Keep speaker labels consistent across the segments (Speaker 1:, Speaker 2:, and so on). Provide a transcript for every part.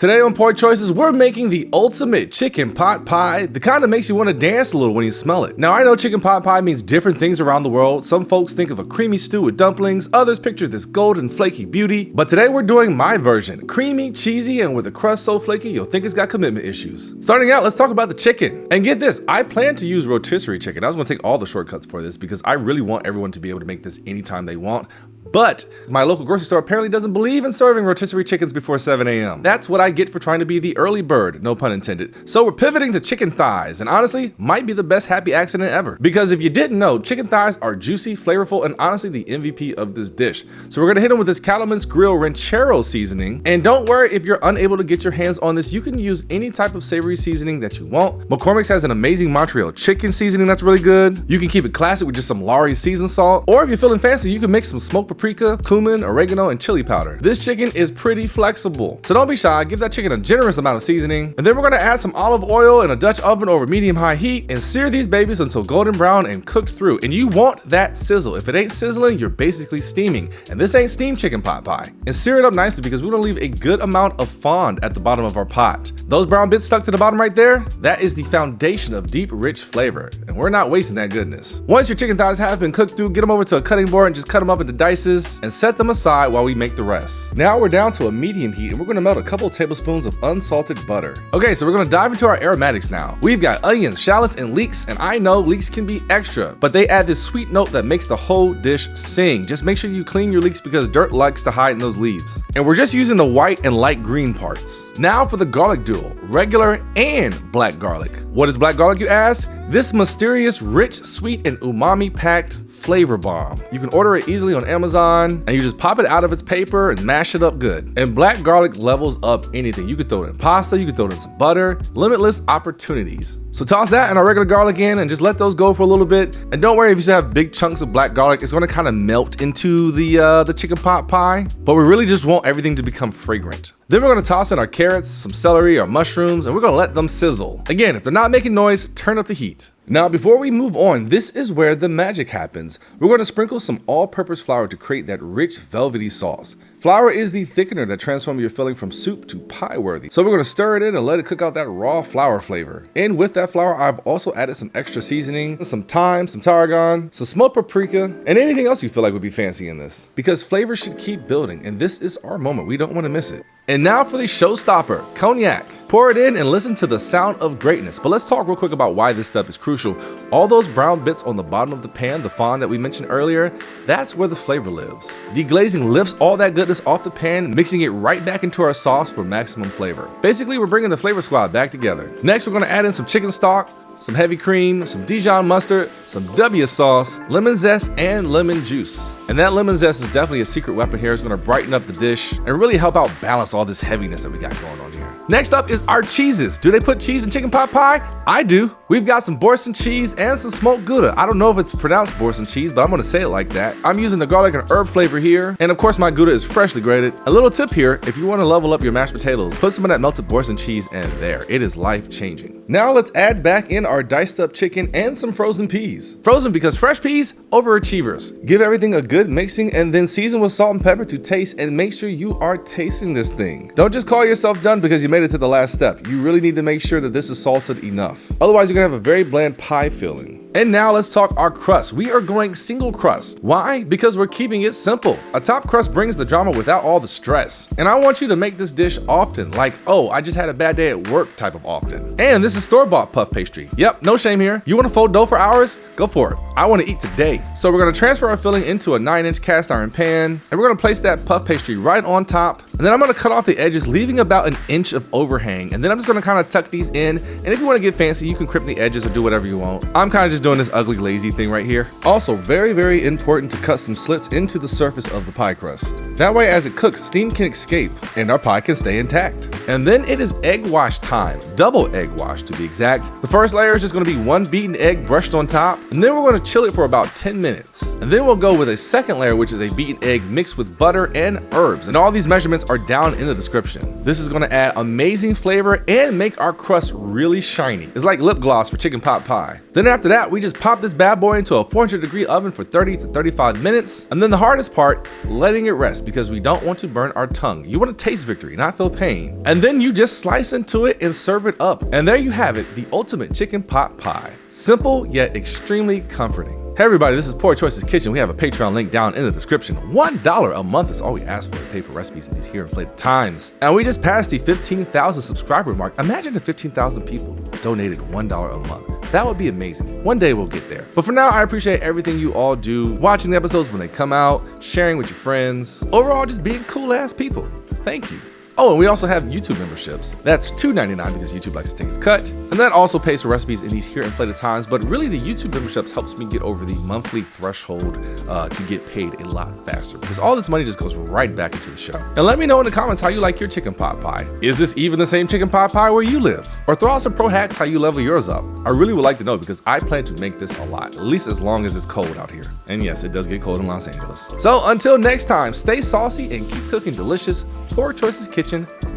Speaker 1: Today on Point Choices, we're making the ultimate chicken pot pie, the kind that makes you want to dance a little when you smell it. Now, I know chicken pot pie means different things around the world. Some folks think of a creamy stew with dumplings, others picture this golden flaky beauty. But today we're doing my version, creamy, cheesy, and with a crust so flaky you'll think it's got commitment issues. Starting out, let's talk about the chicken. And get this, I plan to use rotisserie chicken. I was gonna take all the shortcuts for this because I really want everyone to be able to make this anytime they want. But my local grocery store apparently doesn't believe in serving rotisserie chickens before 7 a.m. That's what I get for trying to be the early bird, no pun intended. So we're pivoting to chicken thighs, and honestly, might be the best happy accident ever. Because if you didn't know, chicken thighs are juicy, flavorful, and honestly the MVP of this dish. So we're gonna hit them with this Cattleman's Grill Ranchero seasoning. And don't worry if you're unable to get your hands on this, you can use any type of savory seasoning that you want. McCormick's has an amazing Montreal chicken seasoning that's really good. You can keep it classic with just some Lawry's seasoned salt, or if you're feeling fancy, you can mix some smoked paprika, cumin, oregano, and chili powder. This chicken is pretty flexible, so don't be shy. Give that chicken a generous amount of seasoning, and then we're gonna add some olive oil in a Dutch oven over medium-high heat and sear these babies until golden brown and cooked through. And you want that sizzle. If it ain't sizzling, you're basically steaming, and this ain't steamed chicken pot pie. And sear it up nicely because we want to leave a good amount of fond at the bottom of our pot. Those brown bits stuck to the bottom right there, that is the foundation of deep, rich flavor, and we're not wasting that goodness. Once your chicken thighs have been cooked through, get them over to a cutting board and just cut them up into dices and set them aside while we make the rest. Now we're down to a medium heat and we're gonna melt a couple tablespoons of unsalted butter. Okay, so we're gonna dive into our aromatics now. We've got onions, shallots, and leeks, and I know leeks can be extra, but they add this sweet note that makes the whole dish sing. Just make sure you clean your leeks because dirt likes to hide in those leaves. And we're just using the white and light green parts. Now for the garlic duo, regular and black garlic. What is black garlic, you ask? This mysterious, rich, sweet, and umami-packed flavor bomb. You can order it easily on Amazon, and you just pop it out of its paper and mash it up good. And black garlic levels up anything. You could throw it in pasta, you could throw it in some butter, limitless opportunities. So toss that and our regular garlic in and just let those go for a little bit. And don't worry if you still have big chunks of black garlic, it's gonna kind of melt into the chicken pot pie, but we really just want everything to become fragrant. Then we're gonna toss in our carrots, some celery, our mushrooms, and we're gonna let them sizzle. Again, if they're not making noise, turn up the heat. Now, before we move on, this is where the magic happens. We're going to sprinkle some all-purpose flour to create that rich, velvety sauce. Flour is the thickener that transforms your filling from soup to pie-worthy. So we're going to stir it in and let it cook out that raw flour flavor. And with that flour, I've also added some extra seasoning, some thyme, some tarragon, some smoked paprika, and anything else you feel like would be fancy in this. Because flavor should keep building, and this is our moment. We don't want to miss it. And now for the showstopper, cognac. Pour it in and listen to the sound of greatness. But let's talk real quick about why this step is crucial. All those brown bits on the bottom of the pan, the fond that we mentioned earlier, that's where the flavor lives. Deglazing lifts all that goodness off the pan, mixing it right back into our sauce for maximum flavor. Basically, we're bringing the flavor squad back together. Next, we're gonna add in some chicken stock, some heavy cream, some Dijon mustard, some W sauce, lemon zest, and lemon juice. And that lemon zest is definitely a secret weapon here. It's gonna brighten up the dish and really help out balance all this heaviness that we got going on here. Next up is our cheeses. Do they put cheese in chicken pot pie? I do. We've got some Boursin cheese and some smoked Gouda. I don't know if it's pronounced Boursin cheese, but I'm gonna say it like that. I'm using the garlic and herb flavor here. And of course my Gouda is freshly grated. A little tip here, if you wanna level up your mashed potatoes, put some of that melted Boursin cheese in there. It is life-changing. Now let's add back in our diced up chicken and some frozen peas. Frozen because fresh peas, overachievers. Give everything a good mixing and then season with salt and pepper to taste and make sure you are tasting this thing. Don't just call yourself done because you made it to the last step. You really need to make sure that this is salted enough. Otherwise, you're gonna have a very bland pie filling. And now let's talk our crust. We are going single crust. Why? Because we're keeping it simple. A top crust brings the drama without all the stress. And I want you to make this dish often, like, oh, I just had a bad day at work type of often. And this is store-bought puff pastry. Yep, no shame here. You wanna fold dough for hours? Go for it. I wanna eat today. So we're gonna transfer our filling into a 9-inch cast iron pan, and we're gonna place that puff pastry right on top. And then I'm gonna cut off the edges, leaving about an inch of overhang. And then I'm just gonna kind of tuck these in. And if you wanna get fancy, you can crimp the edges or do whatever you want. I'm kind of just doing this ugly, lazy thing right here. Also, very, very important to cut some slits into the surface of the pie crust. That way, as it cooks, steam can escape and our pie can stay intact. And then it is egg wash time. Double egg wash to be exact. The first layer is just gonna be one beaten egg brushed on top. And then we're gonna chill it for about 10 minutes. And then we'll go with a second layer, which is a beaten egg mixed with butter and herbs. And all these measurements are down in the description. This is gonna add amazing flavor and make our crust really shiny. It's like lip gloss for chicken pot pie. Then after that, that, we just pop this bad boy into a 400-degree oven for 30 to 35 minutes. And then the hardest part, letting it rest because we don't want to burn our tongue. You want to taste victory, not feel pain. And then you just slice into it and serve it up. And there you have it, the ultimate chicken pot pie. Simple yet extremely comforting. Hey everybody, this is Poor Choices Kitchen. We have a Patreon link down in the description. $1 a month is all we ask for to pay for recipes in these here inflated times. And we just passed the 15,000 subscriber mark. Imagine if 15,000 people donated $1 a month. That would be amazing. One day we'll get there. But for now, I appreciate everything you all do, watching the episodes when they come out, sharing with your friends, overall just being cool ass people. Thank you. Oh, and we also have YouTube memberships. That's $2.99 because YouTube likes to take its cut. And that also pays for recipes in these here inflated times. But really, the YouTube memberships helps me get over the monthly threshold to get paid a lot faster because all this money just goes right back into the show. And let me know in the comments how you like your chicken pot pie. Is this even the same chicken pot pie where you live? Or throw out some pro hacks how you level yours up. I really would like to know because I plan to make this a lot, at least as long as it's cold out here. And yes, it does get cold in Los Angeles. So until next time, stay saucy and keep cooking delicious. Poor Choices Kitchen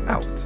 Speaker 1: out.